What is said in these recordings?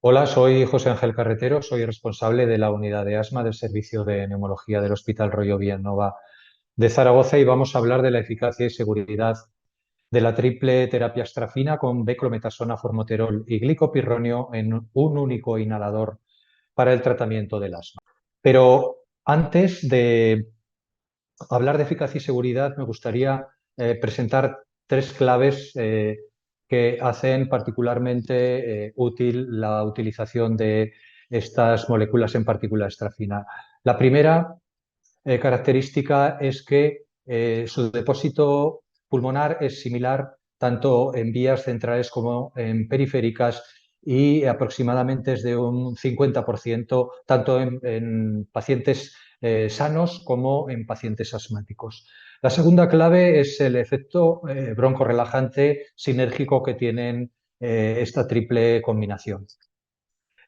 Hola, soy José Ángel Carretero, soy responsable de la unidad de asma del Servicio de Neumología del Hospital Rollo Villanova de Zaragoza y vamos a hablar de la eficacia y seguridad de la triple terapia astrafina con beclometasona, formoterol y glicopirronio en un único inhalador para el tratamiento del asma. Pero antes de hablar de eficacia y seguridad, me gustaría presentar tres claves que hacen particularmente útil la utilización de estas moléculas en partícula extra fina. La primera característica es que su depósito pulmonar es similar tanto en vías centrales como en periféricas y aproximadamente es de un 50% tanto en pacientes sanos como en pacientes asmáticos. La segunda clave es el efecto broncorelajante sinérgico que tienen esta triple combinación.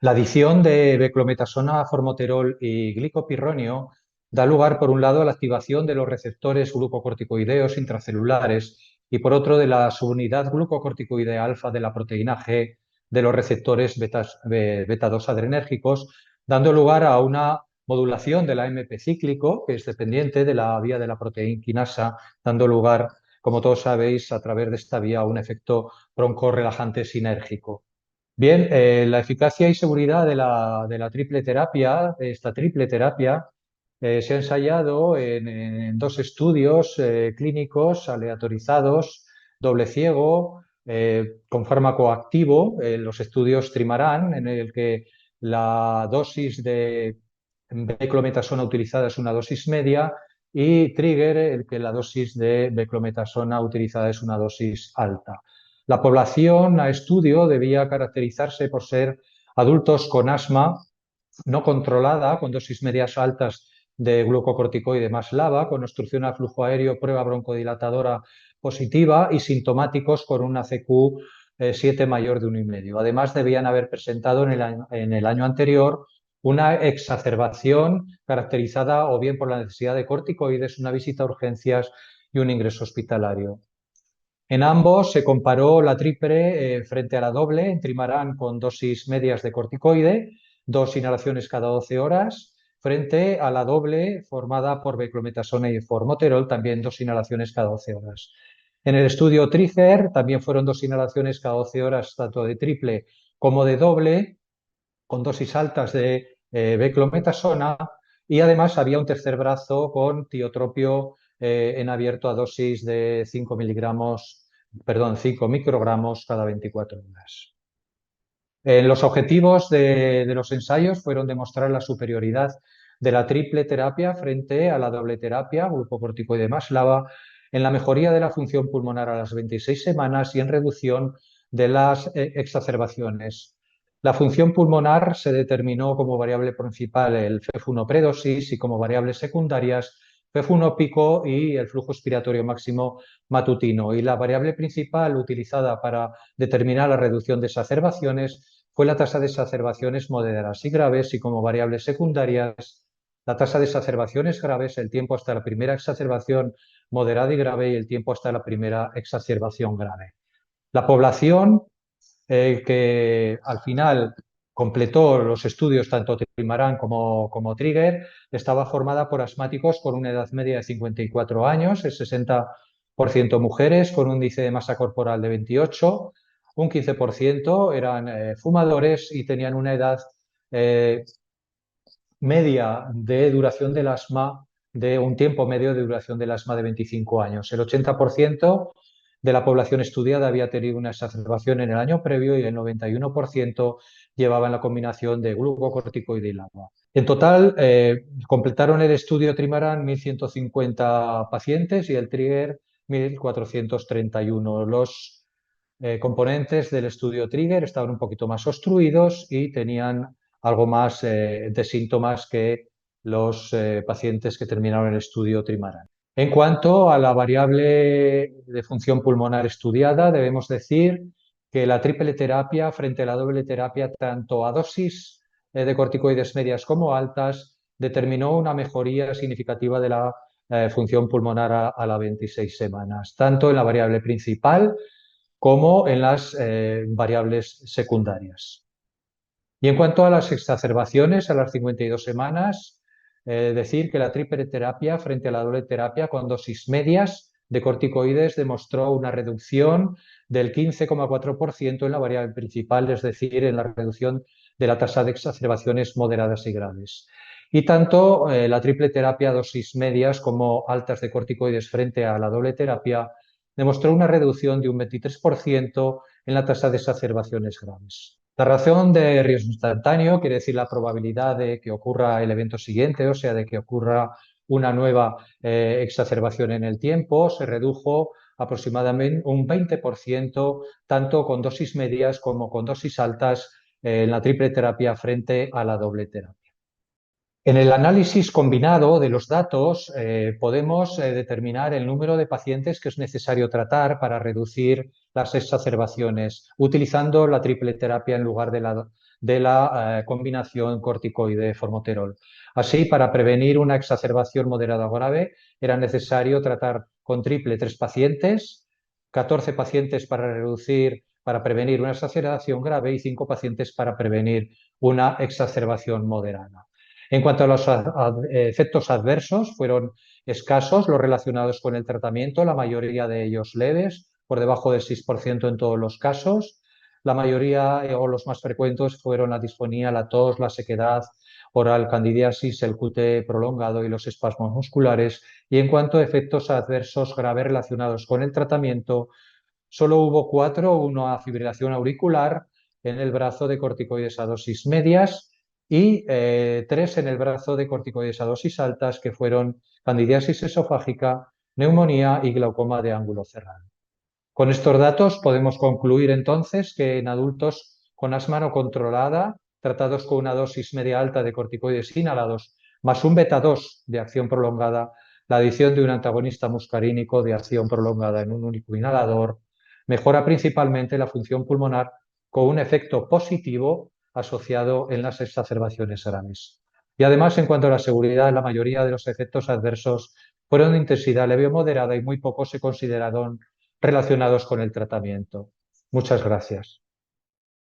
La adición de beclometasona, formoterol y glicopirronio da lugar, por un lado, a la activación de los receptores glucocorticoideos intracelulares y, por otro, de la subunidad glucocorticoidea alfa de la proteína G de los receptores beta-2 adrenérgicos, dando lugar a una modulación del AMP cíclico, que es dependiente de la vía de la proteína quinasa, dando lugar, como todos sabéis, a través de esta vía a un efecto broncorelajante sinérgico. Bien, la eficacia y seguridad de la triple terapia, de esta triple terapia, se ha ensayado en dos estudios clínicos aleatorizados, doble ciego, con fármaco activo, los estudios Trimaran, en el que la dosis de beclometasona utilizada es una dosis media, y Trigger, el que la dosis de beclometasona utilizada es una dosis alta. La población a estudio debía caracterizarse por ser adultos con asma no controlada, con dosis medias altas de glucocorticoide más LABA, con obstrucción al flujo aéreo, prueba broncodilatadora positiva y sintomáticos con una CQ 7 mayor de 1,5. Además, debían haber presentado en el año anterior una exacerbación caracterizada o bien por la necesidad de corticoides, una visita a urgencias y un ingreso hospitalario. En ambos se comparó la triple frente a la doble en Trimaran con dosis medias de corticoide, 2 inhalaciones cada 12 horas, frente a la doble formada por beclometasona y formoterol, también 2 inhalaciones cada 12 horas. En el estudio Tricer también fueron 2 inhalaciones cada 12 horas, tanto de triple como de doble, con dosis altas de beclometasona, y además había un tercer brazo con tiotropio en abierto a dosis de 5 miligramos, perdón, 5 microgramos cada 24 horas. Los objetivos de los ensayos fueron demostrar la superioridad de la triple terapia frente a la doble terapia, glucocorticoide más LABA, en la mejoría de la función pulmonar a las 26 semanas y en reducción de las exacerbaciones. La función pulmonar se determinó como variable principal el FEF1 predosis y como variables secundarias FEF1 pico y el flujo expiratorio máximo matutino. Y la variable principal utilizada para determinar la reducción de exacerbaciones fue la tasa de exacerbaciones moderadas y graves, y como variables secundarias la tasa de exacerbaciones graves, el tiempo hasta la primera exacerbación moderada y grave y el tiempo hasta la primera exacerbación grave. La población que al final completó los estudios tanto Trimaran como Trigger estaba formada por asmáticos con una edad media de 54 años, el 60% mujeres con un índice de masa corporal de 28, un 15% eran fumadores y tenían una edad eh, media de duración del asma, de un tiempo medio de duración del asma de 25 años. El 80% de la población estudiada había tenido una exacerbación en el año previo y el 91% llevaban la combinación de glucocorticoide y LAMA. En total, completaron el estudio Trimaran 1.150 pacientes y el Trigger 1.431. Los componentes del estudio Trigger estaban un poquito más obstruidos y tenían algo más de síntomas que los pacientes que terminaron el estudio Trimaran. En cuanto a la variable de función pulmonar estudiada, debemos decir que la triple terapia frente a la doble terapia, tanto a dosis de corticoides medias como altas, determinó una mejoría significativa de la función pulmonar a las 26 semanas, tanto en la variable principal como en las variables secundarias. Y en cuanto a las exacerbaciones, a las 52 semanas, decir que la triple terapia frente a la doble terapia con dosis medias de corticoides demostró una reducción del 15,4% en la variable principal, es decir, en la reducción de la tasa de exacerbaciones moderadas y graves. Y tanto la triple terapia dosis medias como altas de corticoides frente a la doble terapia demostró una reducción de un 23% en la tasa de exacerbaciones graves. La razón de riesgo instantáneo quiere decir la probabilidad de que ocurra el evento siguiente, o sea, de que ocurra una nueva exacerbación en el tiempo, se redujo aproximadamente un 20%, tanto con dosis medias como con dosis altas en la triple terapia frente a la doble terapia. En el análisis combinado de los datos podemos determinar el número de pacientes que es necesario tratar para reducir las exacerbaciones utilizando la triple terapia en lugar de la combinación corticoide-formoterol. Así, para prevenir una exacerbación moderada o grave, era necesario tratar con triple 3 pacientes, 14 pacientes para prevenir una exacerbación grave y 5 pacientes para prevenir una exacerbación moderada. En cuanto a los efectos adversos, fueron escasos los relacionados con el tratamiento, la mayoría de ellos leves, por debajo del 6% en todos los casos. La mayoría o los más frecuentes fueron la disfonía, la tos, la sequedad oral, candidiasis, el QT prolongado y los espasmos musculares. Y en cuanto a efectos adversos graves relacionados con el tratamiento, solo hubo 4, una fibrilación auricular en el brazo de corticoides a dosis medias y 3 en el brazo de corticoides a dosis altas, que fueron candidiasis esofágica, neumonía y glaucoma de ángulo cerrado. Con estos datos podemos concluir entonces que en adultos con asma no controlada, tratados con una dosis media alta de corticoides inhalados, más un beta 2 de acción prolongada, la adición de un antagonista muscarínico de acción prolongada en un único inhalador, mejora principalmente la función pulmonar con un efecto positivo asociado en las exacerbaciones graves. Y además, en cuanto a la seguridad, la mayoría de los efectos adversos fueron de intensidad leve o moderada y muy pocos se consideraron relacionados con el tratamiento. Muchas gracias.